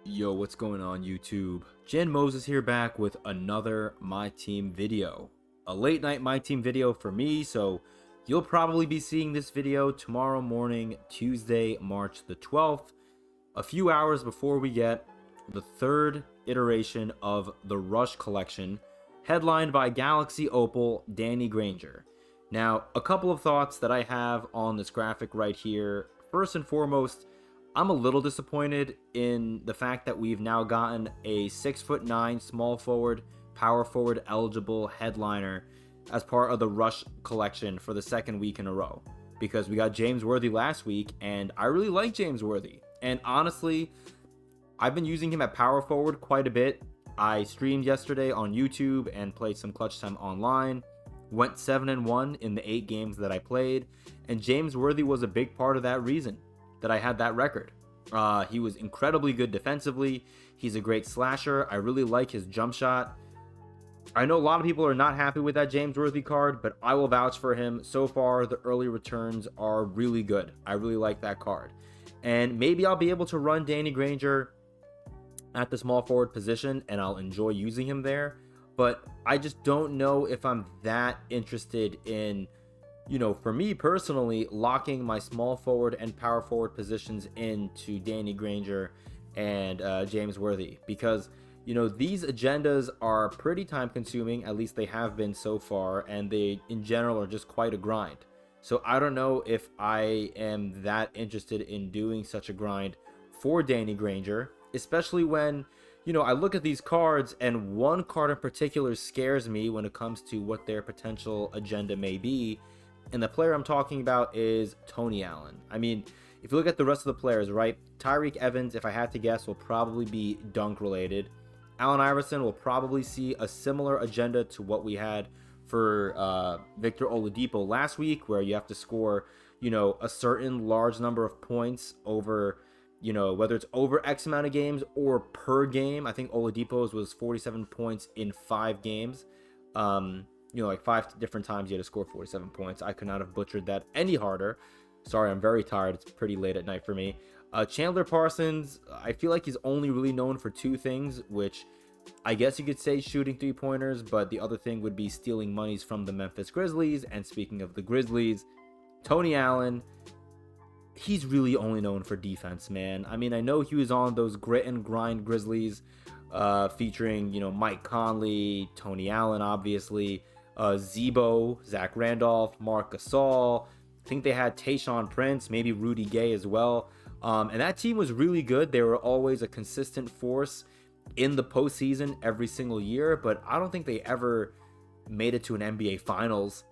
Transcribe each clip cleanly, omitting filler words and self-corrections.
Yo, what's going on YouTube? Jan Moses here back with another MyTeam video. A late night MyTeam video for me, so you'll probably be seeing this video tomorrow morning, Tuesday, March the 12th, a few hours before we get the third iteration of the Rush collection, headlined by Galaxy Opal Danny Granger. Now, a couple of thoughts that I have on this graphic right here. First and foremost, I'm a little disappointed in the fact that we've now gotten a 6'9" small forward, power forward eligible headliner as part of the Rush collection for the second week in a row. Because we got James Worthy last week, and I really like James Worthy. And honestly, I've been using him at power forward quite a bit. I streamed yesterday on YouTube and played some Clutch Time online. Went 7-1 in the 8 games that I played, and James Worthy was a big part of that reason that I had that record. He was incredibly good defensively. He's a great slasher. I really like his jump shot. I know a lot of people are not happy with that James Worthy card, but I will vouch for him. So far, the early returns are really good. I really like that card. And maybe I'll be able to run Danny Granger at the small forward position, and I'll enjoy using him there. But I just don't know if I'm that interested in, for me personally, locking my small forward and power forward positions into Danny Granger and James Worthy, because these agendas are pretty time consuming. At least they have been so far, and they in general are just quite a grind. So I don't know if I am that interested in doing such a grind for Danny Granger, especially when I look at these cards, and one card in particular scares me when it comes to what their potential agenda may be. And the player I'm talking about is Tony Allen. I mean, if you look at the rest of the players, right? Tyreke Evans, if I had to guess, will probably be dunk related. Allen Iverson will probably see a similar agenda to what we had for Victor Oladipo last week, where you have to score, a certain large number of points over, whether it's over X amount of games or per game. I think Oladipo's was 47 points in 5 games. Like 5 different times you had to score 47 points. I could not have butchered that any harder. Sorry, I'm very tired. It's pretty late at night for me. Chandler Parsons, I feel like he's only really known for 2 things, which I guess you could say shooting 3-pointers, but the other thing would be stealing monies from the Memphis Grizzlies. And speaking of the Grizzlies, Tony Allen, he's really only known for defense, man. I mean, I know he was on those grit and grind Grizzlies featuring, Mike Conley, Tony Allen, obviously, Zebo, Zach Randolph, Marc Gasol. I think they had Tayshaun Prince, maybe Rudy Gay as well. And that team was really good. They were always a consistent force in the postseason every single year, but I don't think they ever made it to an NBA Finals.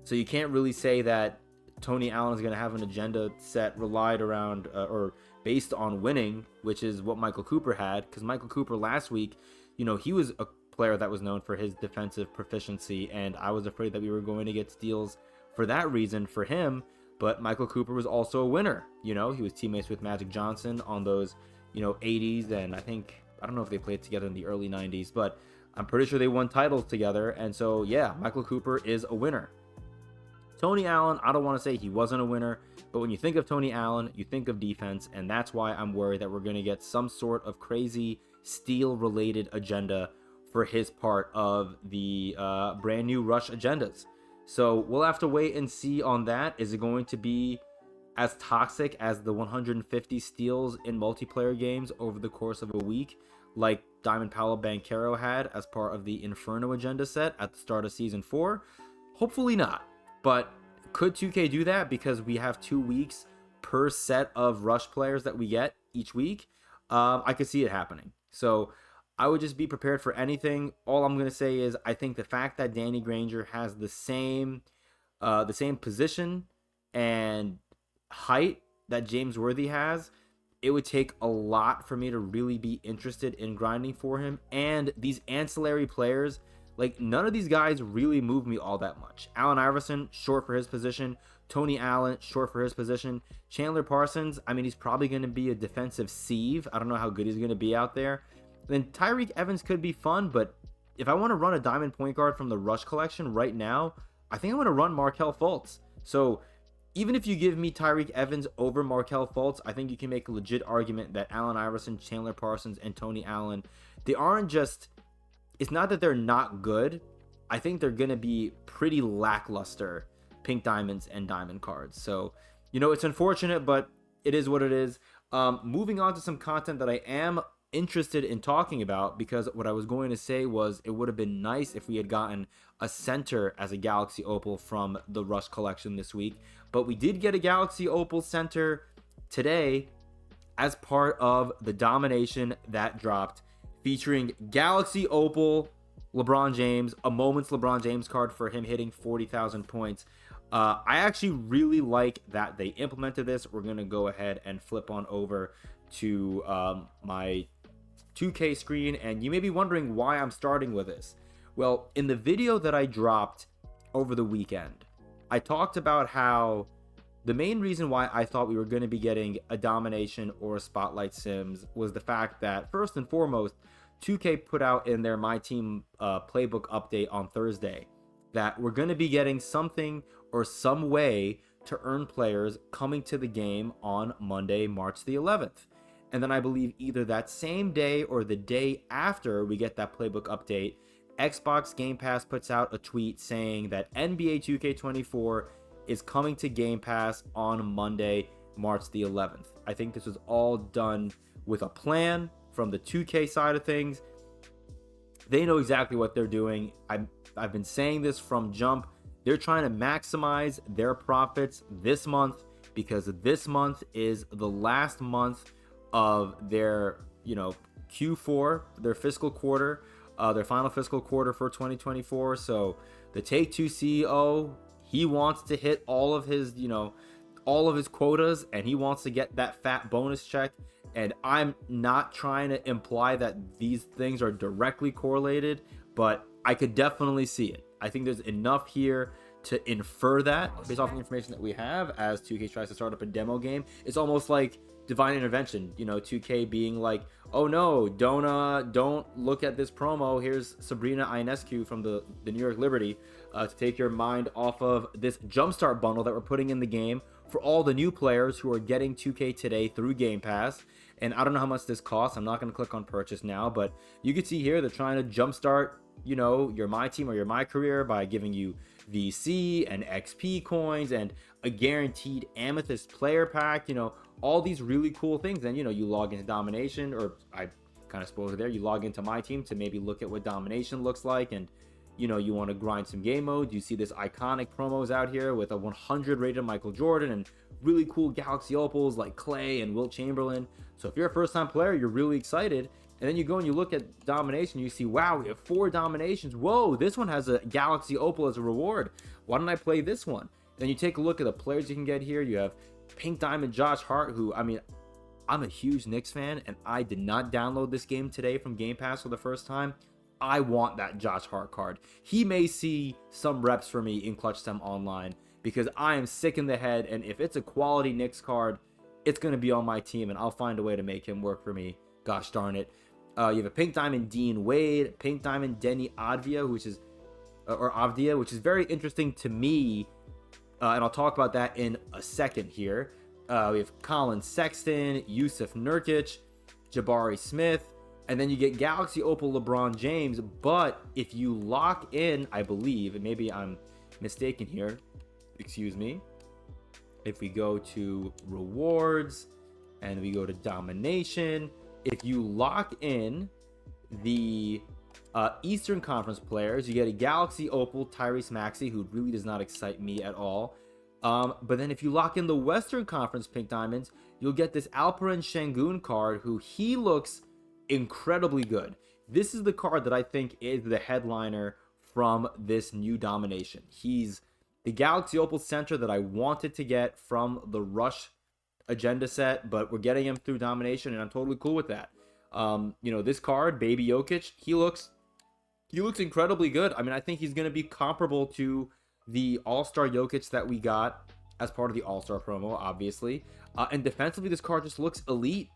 So you can't really say that Tony Allen is going to have an agenda set relied around or based on winning, which is what Michael Cooper had. Because Michael Cooper last week, he was a player that was known for his defensive proficiency, and I was afraid that we were going to get steals for that reason for him. But Michael Cooper was also a winner. He was teammates with Magic Johnson on those 80s, and I don't know if they played together in the early 90s, but I'm pretty sure they won titles together. And so yeah, Michael Cooper is a winner. Tony Allen, I don't want to say he wasn't a winner, but when you think of Tony Allen, you think of defense, and that's why I'm worried that we're going to get some sort of crazy steal-related agenda for his part of the brand new Rush agendas. So we'll have to wait and see on that. Is it going to be as toxic as the 150 steals in multiplayer games over the course of a week, like Diamond Paolo Banchero had as part of the Inferno agenda set at the start of Season 4? Hopefully not. But could 2K do that because we have 2 weeks per set of Rush players that we get each week? I could see it happening. So I would just be prepared for anything. All I'm going to say is I think the fact that Danny Granger has the same position and height that James Worthy has, it would take a lot for me to really be interested in grinding for him. And these ancillary players, like, none of these guys really move me all that much. Allen Iverson, short for his position. Tony Allen, short for his position. Chandler Parsons, I mean, he's probably going to be a defensive sieve. I don't know how good he's going to be out there. Then Tyreke Evans could be fun, but if I want to run a diamond point guard from the Rush collection right now, I think I'm going to run Markelle Fultz. So even if you give me Tyreek Evans over Markelle Fultz, I think you can make a legit argument that Allen Iverson, Chandler Parsons, and Tony Allen, they aren't just, it's not that they're not good. I think they're going to be pretty lackluster pink diamonds and diamond cards. So, it's unfortunate, but it is what it is. Moving on to some content that I am interested in talking about, because what I was going to say was it would have been nice if we had gotten a center as a Galaxy Opal from the Rush collection this week, but we did get a Galaxy Opal center today as part of the Domination that dropped, featuring Galaxy Opal LeBron James, a Moments LeBron James card for him hitting 40,000 points. I actually really like that they implemented this. We're going to go ahead and flip on over to my 2K screen, and you may be wondering why I'm starting with this. Well, in the video that I dropped over the weekend, I talked about how the main reason why I thought we were going to be getting a Domination or a Spotlight Sims was the fact that, first and foremost, 2K put out in their MyTeam playbook update on Thursday that we're going to be getting something or some way to earn players coming to the game on Monday, March the 11th. And then I believe either that same day or the day after we get that playbook update, Xbox Game Pass puts out a tweet saying that NBA 2K24 is coming to Game Pass on Monday, March the 11th. I think this was all done with a plan from the 2K side of things. They know exactly what they're doing. I've been saying this from jump. They're trying to maximize their profits this month, because this month is the last month of their, Q4, their fiscal quarter, their final fiscal quarter for 2024. So the Take-Two CEO, he wants to hit all of his, all of his quotas, and he wants to get that fat bonus check. And I'm not trying to imply that these things are directly correlated, but I could definitely see it. I think there's enough here to infer that based off the information that we have as 2K tries to start up a demo game. It's almost like divine intervention, 2K being like, oh no, don't look at this promo. Here's Sabrina Ionescu from the New York Liberty to take your mind off of this Jumpstart bundle that we're putting in the game for all the new players who are getting 2K today through Game Pass. And I don't know how much this costs. I'm not going to click on purchase now, but you can see here they're trying to jumpstart, your MyTeam or your MyCareer by giving you VC and XP coins and a guaranteed Amethyst player pack, all these really cool things. And, you log into Domination, or I kind of spoiled it there. You log into MyTeam to maybe look at what Domination looks like. And, you want to grind some game mode. You see this iconic promos out here with a 100 rated Michael Jordan and really cool Galaxy Opals like Clay and Wilt Chamberlain. So if you're a first time player, you're really excited. And then you go and you look at Domination, you see, wow, we have 4 Dominations. Whoa, this one has a Galaxy Opal as a reward. Why don't I play this one? Then you take a look at the players you can get here. You have Pink Diamond Josh Hart, who, I'm a huge Knicks fan, and I did not download this game today from Game Pass for the first time. I want that Josh Hart card. He may see some reps for me in Clutch Stem Online, because I am sick in the head, and if it's a quality Knicks card, it's going to be on my team, and I'll find a way to make him work for me. Gosh darn it. You have a Pink Diamond Dean Wade, Pink Diamond Denny Avdia, which is very interesting to me, and I'll talk about that in a second here. We have Colin Sexton, Yusuf Nurkic, Jabari Smith, and then you get Galaxy Opal LeBron James. But if you lock in, I believe, and maybe I'm mistaken here, excuse me, if we go to rewards and we go to Domination, if you lock in the Eastern Conference players, you get a Galaxy Opal Tyrese Maxey, who really does not excite me at all. But then if you lock in the Western Conference Pink Diamonds, you'll get this Alperen Şengün card, who he looks incredibly good. This is the card that I think is the headliner from this new Domination. He's the Galaxy Opal center that I wanted to get from the Rush agenda set, but we're getting him through Domination, and I'm totally cool with that. This card, Baby Jokic, he looks incredibly good. I think he's going to be comparable to the All-Star Jokic that we got as part of the All-Star promo, obviously. And defensively, this card just looks elite.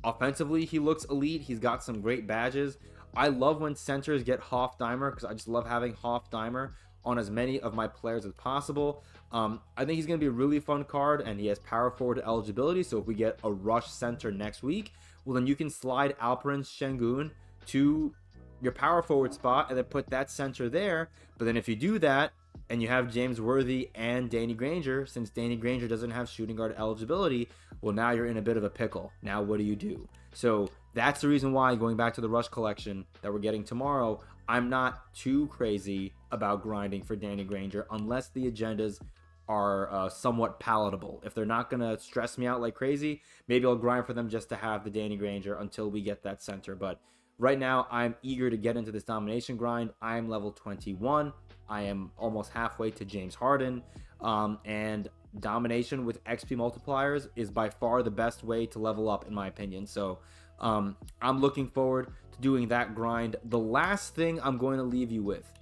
Offensively, he looks elite. He's got some great badges. I love when centers get Hoff Dimer, because I just love having Hoff Dimer on as many of my players as possible. I think he's going to be a really fun card, and he has power forward eligibility. So if we get a rush center next week, well, then you can slide Alperen Şengün to your power forward spot and then put that center there. But then if you do that and you have James Worthy and Danny Granger, since Danny Granger doesn't have shooting guard eligibility, well, now you're in a bit of a pickle. Now what do? So that's the reason why, going back to the Rush collection that we're getting tomorrow, I'm not too crazy about grinding for Danny Granger unless the agendas are somewhat palatable. If they're not going to stress me out like crazy, maybe I'll grind for them just to have the Danny Granger until we get that center. But right now, I'm eager to get into this domination grind. I am level 21. I am almost halfway to James Harden. And domination with XP multipliers is by far the best way to level up, in my opinion. So I'm looking forward to doing that grind. The last thing I'm going to leave you with,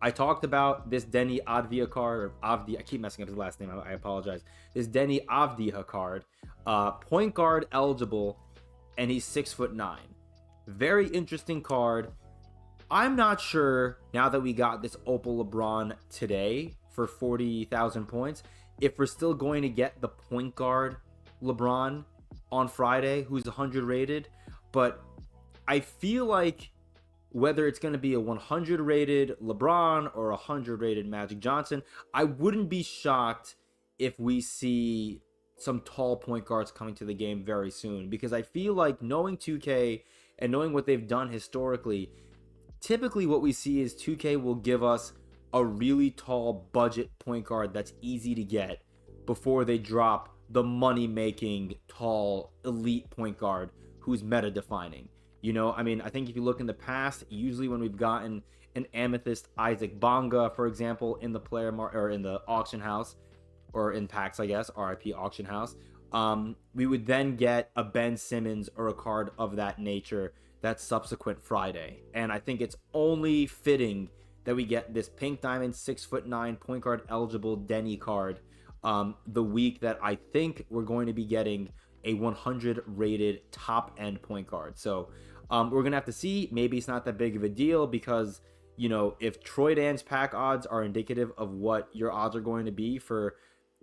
I talked about this Deni Avdija card, or Avdi. I keep messing up his last name. I apologize. This Deni Avdija card, point guard eligible, and he's 6'9". Very interesting card. I'm not sure, now that we got this Opal LeBron today for 40,000 points, if we're still going to get the point guard LeBron on Friday, who's 100 rated. But I feel like whether it's going to be a 100 rated LeBron or a 100 rated Magic Johnson, I wouldn't be shocked if we see some tall point guards coming to the game very soon, because I feel like, knowing 2K and knowing what they've done historically, typically what we see is 2K will give us a really tall budget point guard that's easy to get before they drop the money-making, tall, elite point guard who's meta-defining. You know, I mean, I think if you look in the past, usually when we've gotten an Amethyst Isaac Bonga, for example, in the or in the auction house, or in packs, I guess, RIP auction house, we would then get a Ben Simmons or a card of that nature that subsequent Friday. And I think it's only fitting that we get this pink diamond 6'9" point guard eligible Denny card the week that I think we're going to be getting a 100 rated top end point guard. So we're gonna have to see. Maybe it's not that big of a deal, because, you know, if Troy Dan's pack odds are indicative of what your odds are going to be for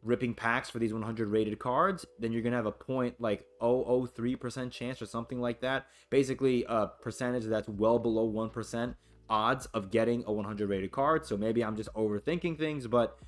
ripping packs for these 100 rated cards, then you're gonna have a 0.003% chance or something like that. Basically a percentage that's well below 1% odds of getting a 100 rated card. So maybe I'm just overthinking things, but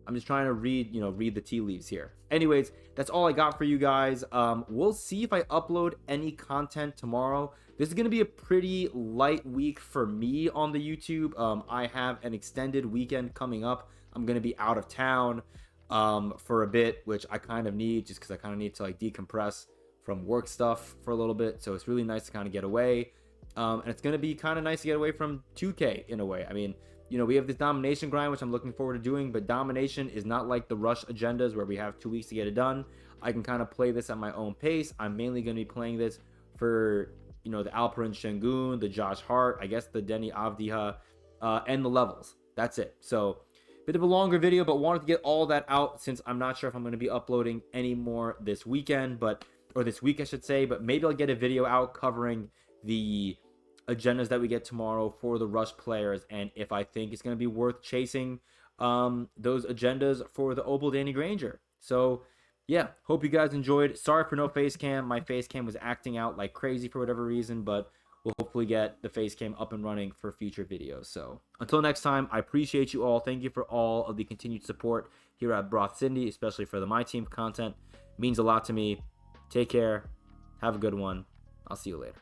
I'm just trying to read the tea leaves here. Anyways, that's all I got for you guys. We'll see if I upload any content tomorrow. This is going to be a pretty light week for me on the YouTube. I have an extended weekend coming up. I'm going to be out of town for a bit, which I kind of need, just because I kind of need to like decompress from work stuff for a little bit. So it's really nice to kind of get away. And it's going to be kind of nice to get away from 2K in a way. I mean, you know, we have this domination grind, which I'm looking forward to doing, but domination is not like the rush agendas where we have 2 weeks to get it done. I can kind of play this at my own pace. I'm mainly going to be playing this for, you know, the Alperen Şengün, the Josh Hart, I guess the Deni Avdija, and the levels. That's it. So, bit of a longer video, but wanted to get all that out since I'm not sure if I'm going to be uploading any more this weekend, or this week, I should say, but maybe I'll get a video out covering the agendas that we get tomorrow for the rush players, and if I think it's going to be worth chasing those agendas for the Opal Danny Granger. So yeah, hope you guys enjoyed. Sorry for no face cam. My face cam was acting out like crazy for whatever reason, but we'll hopefully get the face cam up and running for future videos. So until next time, I appreciate you all. Thank you for all of the continued support here at Broth Cindy, especially for the MyTeam content. It means a lot to me. Take care. Have a good one. I'll see you later.